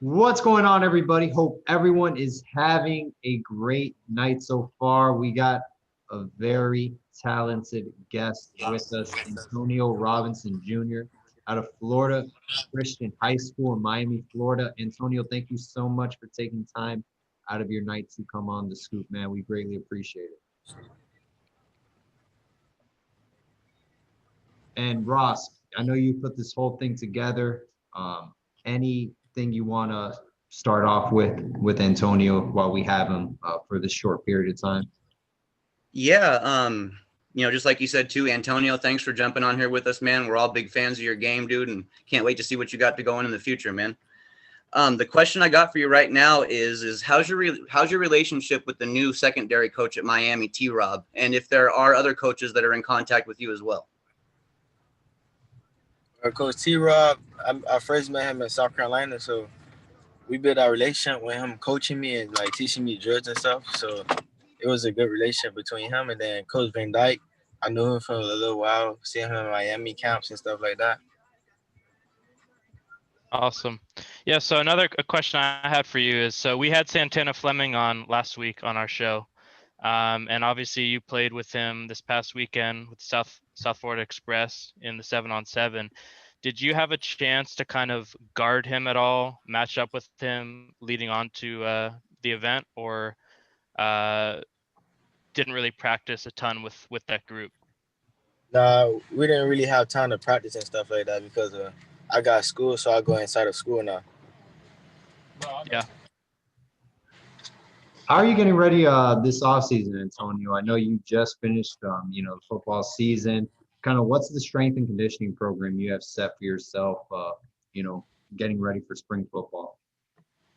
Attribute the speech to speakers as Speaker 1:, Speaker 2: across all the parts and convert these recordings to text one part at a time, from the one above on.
Speaker 1: What's going on, everybody? Hope everyone is having a great night so far. We got a very talented guest with us, Antonio Robinson Jr. out of Florida Christian High School in Miami, Florida. Antonio, thank you so much for taking time out of your night to come on the scoop, man. We greatly appreciate it. And Ross, I know you put this whole thing together. Anything you want to start off with Antonio while we have him for this short period of time?
Speaker 2: Yeah, just like you said too, Antonio, thanks for jumping on here with us, man. We're all big fans of your game, dude, and can't wait to see what you got to go in the future, man. The question I got for you right now is how's your relationship with the new secondary coach at Miami, T. Rob, and if there are other coaches that are in contact with you as well?
Speaker 3: Coach T. Rob, I first met him in South Carolina, so we built our relationship with him coaching me and like teaching me drills and stuff. So it was a good relationship between him and then Coach Van Dyke. I knew him for a little while, seeing him in Miami camps and stuff like that.
Speaker 4: Awesome. Yeah, so another question I had for you is, so we had Santana Fleming on last week on our show. And obviously you played with him this past weekend with South Florida Express in the 7-on-7. Did you have a chance to kind of guard him at all, match up with him leading on to the event, or didn't really practice a ton with that group?
Speaker 3: Nah, we didn't really have time to practice and stuff like that because I got school, so I go inside of school now.
Speaker 4: Yeah.
Speaker 1: How are you getting ready this offseason, Antonio? I know you just finished the football season. Kind of what's the strength and conditioning program you have set for yourself, getting ready for spring football?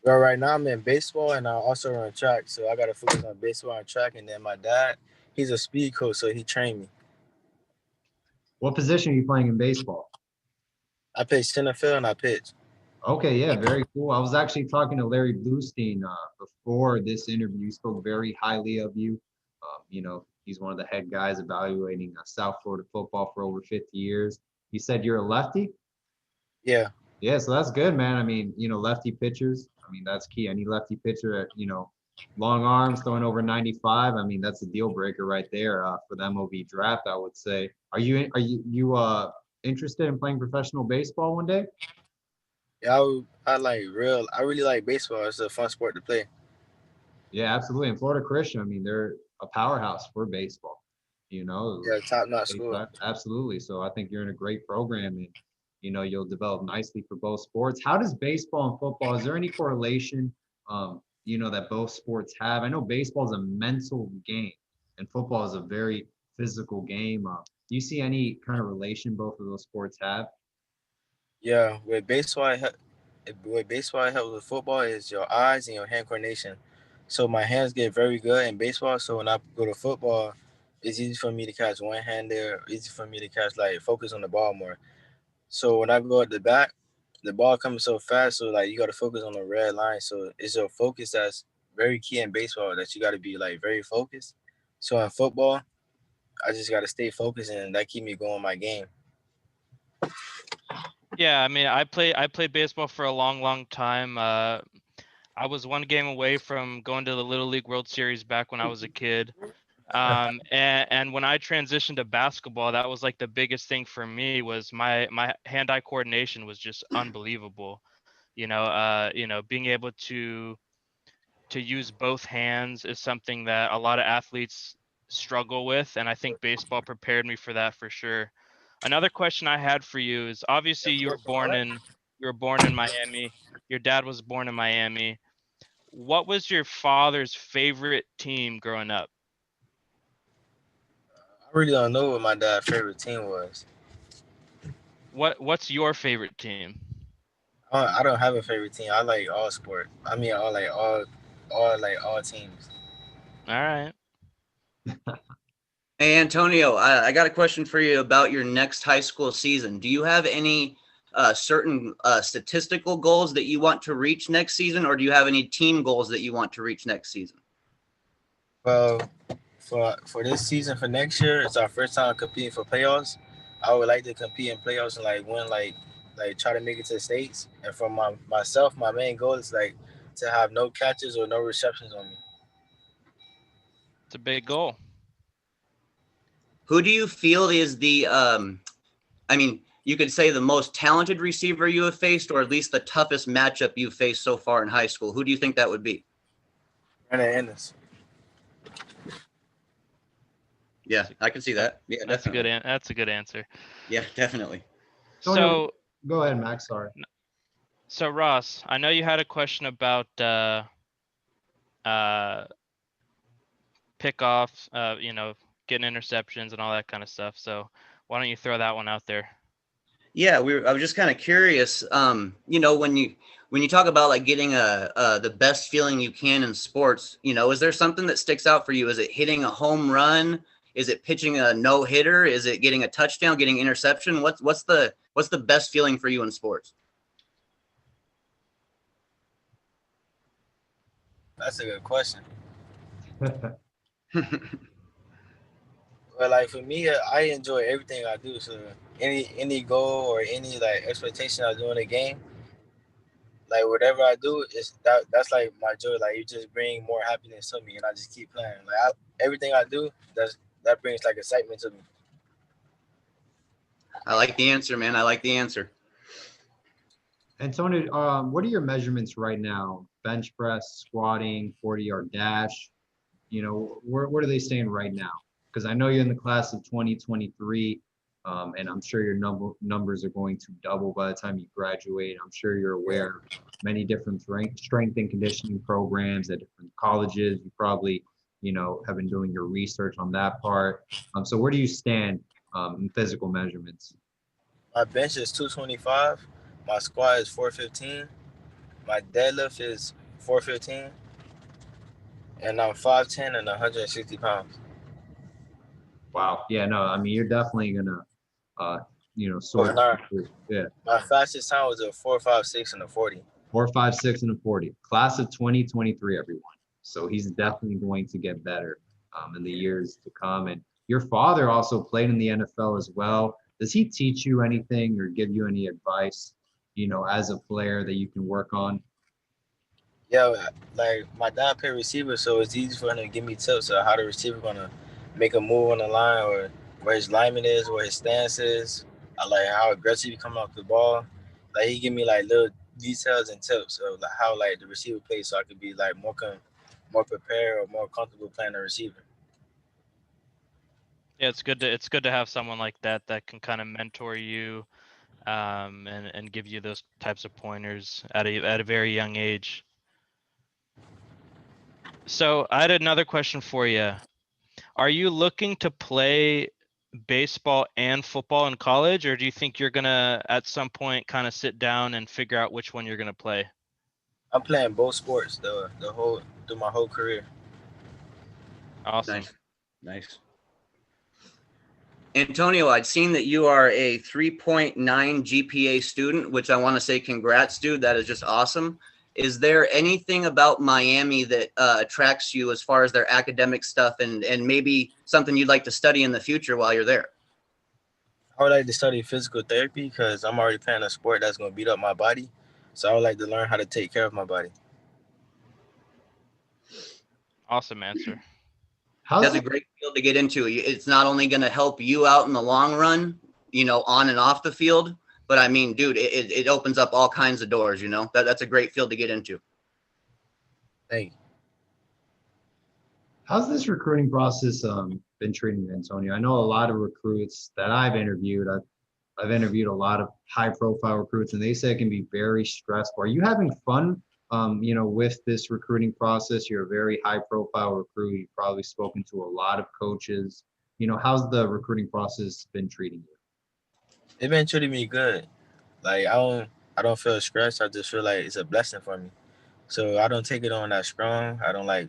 Speaker 3: Well, right now I'm in baseball and I also run track, so I got to focus on baseball and track. And then my dad, he's a speed coach, so he trained me.
Speaker 1: What position are you playing in baseball?
Speaker 3: I play center field and I pitch.
Speaker 1: Okay, yeah, very cool. I was actually talking to Larry Bluestein before this interview. He spoke very highly of you. He's one of the head guys evaluating South Florida football for over 50 years. He said you're a lefty?
Speaker 3: Yeah.
Speaker 1: Yeah, so that's good, man. I mean, lefty pitchers, I mean, that's key. Any lefty pitcher at, long arms, throwing over 95. I mean, that's a deal breaker right there for the MLB draft, I would say. Are you interested in playing professional baseball one day?
Speaker 3: Yeah, I really like baseball. It's a fun sport to play.
Speaker 1: Yeah, absolutely. And Florida Christian, I mean, they're a powerhouse for baseball. You know,
Speaker 3: Yeah, top notch school.
Speaker 1: absolutely. So I think you're in a great program, and you'll develop nicely for both sports. How does baseball and football? Is there any correlation? That both sports have. I know baseball is a mental game, and football is a very physical game. Do you see any kind of relation both of those sports have?
Speaker 3: Yeah, with baseball, it helps with football is your eyes and your hand coordination. So my hands get very good in baseball. So when I go to football, it's easy for me to catch one hand there. Easy for me to catch like focus on the ball more. So when I go at the back, the ball comes so fast. So like you got to focus on the red line. So it's your focus that's very key in baseball that you got to be like very focused. So in football, I just got to stay focused and that keep me going my game.
Speaker 4: Yeah, I mean, I played baseball for a long time. I was one game away from going to the Little League World Series back when I was a kid. And when I transitioned to basketball, that was like the biggest thing for me was my hand-eye coordination was just unbelievable. Being able to use both hands is something that a lot of athletes struggle with, and I think baseball prepared me for that for sure. Another question I had for you is, obviously you were born in Miami. Your dad was born in Miami. What was your father's favorite team growing up?
Speaker 3: I really don't know what my dad's favorite team was.
Speaker 4: What's your favorite team?
Speaker 3: I don't have a favorite team. I like all sport. I mean, all teams.
Speaker 4: All right.
Speaker 2: Hey, Antonio, I got a question for you about your next high school season. Do you have any certain statistical goals that you want to reach next season, or do you have any team goals that you want to reach next season?
Speaker 3: Well, for this season for next year, it's our first time competing for playoffs. I would like to compete in playoffs and like win like like try to make it to the states. And for myself, my main goal is like to have no catches or no receptions on me.
Speaker 4: It's a big goal.
Speaker 2: Who do you feel is the I mean, you could say the most talented receiver you have faced, or at least the toughest matchup you've faced so far in high school? Who do you think that would be?
Speaker 3: Brandon Ennis.
Speaker 2: Yeah, I can see that. Yeah,
Speaker 4: That's a good
Speaker 2: definitely.
Speaker 4: that's a good answer.
Speaker 2: Yeah, definitely.
Speaker 1: Antonio,
Speaker 4: So
Speaker 1: go ahead, Max. Sorry.
Speaker 4: so Ross, I know you had a question about uh pickoffs, getting interceptions and all that kind of stuff. So why don't you throw that one out there?
Speaker 2: Yeah, I was just kind of curious. When you talk about like getting the best feeling you can in sports, is there something that sticks out for you? Is it hitting a home run? Is it pitching a no hitter? Is it getting a touchdown, getting interception? What's the best feeling for you in sports?
Speaker 3: That's a good question. Well, like for me, I enjoy everything I do. So any goal or any like expectation I do in a game, like whatever I do is that's like my joy. Like you just bring more happiness to me, and I just keep playing. Everything I do, that brings like excitement to me.
Speaker 2: I like the answer, man. I like the answer.
Speaker 1: Antonio, what are your measurements right now? Bench press, squatting, 40-yard dash. Where are they staying right now? Because I know you're in the class of 2023, and I'm sure your numbers are going to double by the time you graduate. I'm sure you're
Speaker 3: Yeah.
Speaker 1: aware of many different strength and conditioning programs at different colleges. You probably, have been doing your research on that part. So where do you stand in physical measurements?
Speaker 3: My bench is 225. My squat is 415. My deadlift is 415, and I'm 5'10" and 160 pounds.
Speaker 1: Wow. Yeah, no, I mean, you're definitely gonna, uh,
Speaker 3: Oh,
Speaker 1: soar.
Speaker 3: nah.
Speaker 1: Yeah.
Speaker 3: My fastest time was a 4.56 and a 40.
Speaker 1: 4.56 and a 40. Class of 2023, everyone. So he's definitely going to get better in the years to come. And your father also played in the NFL as well. Does he teach you anything or give you any advice, as a player that you can work on?
Speaker 3: Yeah, like my dad played receiver, so it's easy for him to give me tips on how the receiver gonna make a move on the line, or where his alignment is, where his stance is. I like how aggressive he come off the ball. Like he give me like little details and tips of like how like the receiver plays, so I could be like more prepared or more comfortable playing the receiver.
Speaker 4: Yeah, it's good to have someone like that can kind of mentor you, and give you those types of pointers at a very young age. So I had another question for you. Are you looking to play baseball and football in college, or do you think you're gonna at some point kind of sit down and figure out which one you're gonna play?
Speaker 3: I'm playing both sports the whole through my whole career.
Speaker 4: Awesome.
Speaker 2: Nice, nice. Antonio, I'd seen that you are a 3.9 GPA student, which I want to say congrats, dude. That is just awesome. Is there anything about Miami that attracts you as far as their academic stuff and maybe something you'd like to study in the future while you're there?
Speaker 3: I would like to study physical therapy because I'm already playing a sport that's gonna beat up my body. So I would like to learn how to take care of my body.
Speaker 4: Awesome answer.
Speaker 1: How's
Speaker 2: That's a
Speaker 1: the
Speaker 2: great field to get into. It's not only going to help you out in the long run, on and off the field, but I mean, dude, it opens up all kinds of doors, that's a great field to get into.
Speaker 3: Thank you.
Speaker 1: How's this recruiting process been treating you, Antonio? I know a lot of recruits that I've interviewed. I've interviewed a lot of high profile recruits and they say it can be very stressful. Are you having fun with this recruiting process? You're a very high profile recruit. You've probably spoken to a lot of coaches. How's the recruiting process been treating you?
Speaker 3: They've been treating me good. Like I don't feel stressed. I just feel like it's a blessing for me. So I don't take it on that strong. I don't like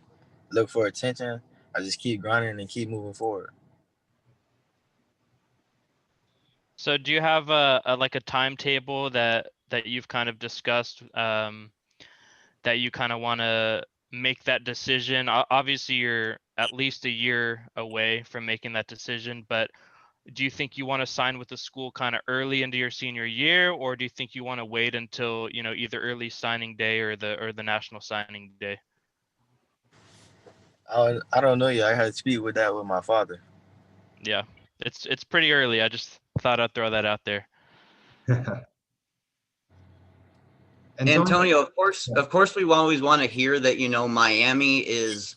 Speaker 3: look for attention. I just keep grinding and keep moving forward.
Speaker 4: So do you have a like a timetable that you've kind of discussed, that you kind of want to make that decision? Obviously, you're at least a year away from making that decision, but do you think you want to sign with the school kind of early into your senior year, or do you think you want to wait until, you know, either early signing day or the national signing day?
Speaker 3: I don't know yet. I had to speak with that with my father.
Speaker 4: Yeah, it's pretty early. I just thought I'd throw that out there.
Speaker 2: Antonio, of course, we always want to hear that, you know, Miami is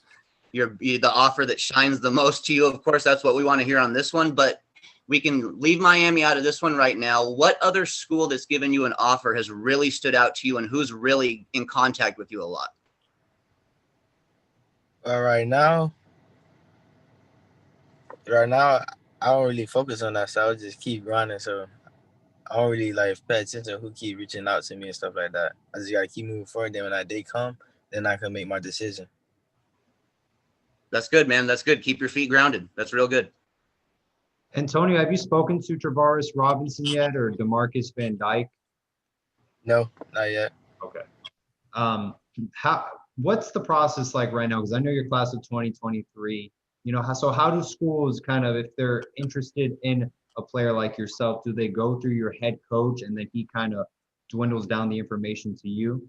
Speaker 2: the offer that shines the most to you. Of course, that's what we want to hear on this one, but we can leave Miami out of this one right now. What other school that's given you an offer has really stood out to you, and who's really in contact with you a lot?
Speaker 3: Right now, I don't really focus on that, so I just keep grinding. So I don't really like pay attention to who keep reaching out to me and stuff like that. I just gotta keep moving forward. Then when that day come, then I can make my decision.
Speaker 2: That's good, man. That's good. Keep your feet grounded. That's real good.
Speaker 1: Antonio, have you spoken to Travaris Robinson yet, or Demarcus Van Dyke?
Speaker 3: No, not yet.
Speaker 1: Okay. How what's the process like right now? Because I know you're class of 2023. You know, how do schools kind of, if they're interested in a player like yourself, do they go through your head coach and then he kind of dwindles down the information to you?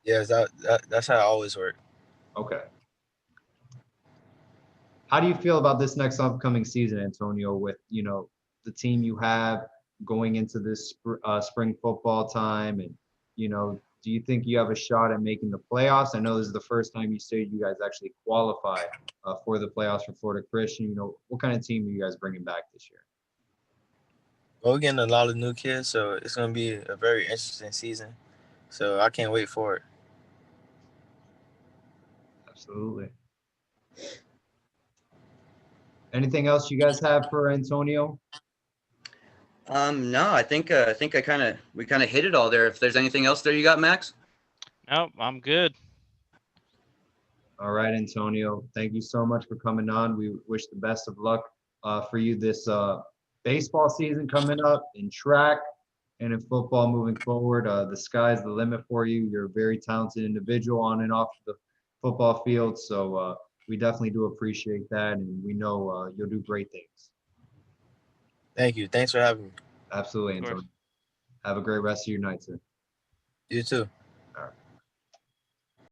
Speaker 3: Yes, that's how it always works.
Speaker 1: Okay. How do you feel about this next upcoming season, Antonio, with, you know, the team you have going into this spring football time? And, you know, do you think you have a shot at making the playoffs? I know this is the first time you say you guys actually qualify for the playoffs for Florida Christian. You know, what kind of team are you guys bringing back this year?
Speaker 3: Well, we're getting a lot of new kids, so it's gonna be a very interesting season. So I can't wait for it.
Speaker 1: Absolutely. Anything else you guys have for Antonio?
Speaker 2: No, I think we kind of hit it all there. If there's anything else there you got, Max?
Speaker 4: No, I'm good.
Speaker 1: All right, Antonio, thank you so much for coming on. We wish the best of luck for you this baseball season coming up, in track and in football moving forward. The sky's the limit for you. You're a very talented individual on and off the football field. So we definitely do appreciate that. And we know you'll do great things.
Speaker 3: Thank you. Thanks for having me.
Speaker 1: Absolutely,
Speaker 4: Of course.
Speaker 1: Antonio. Have a great rest of your night, sir.
Speaker 3: You too.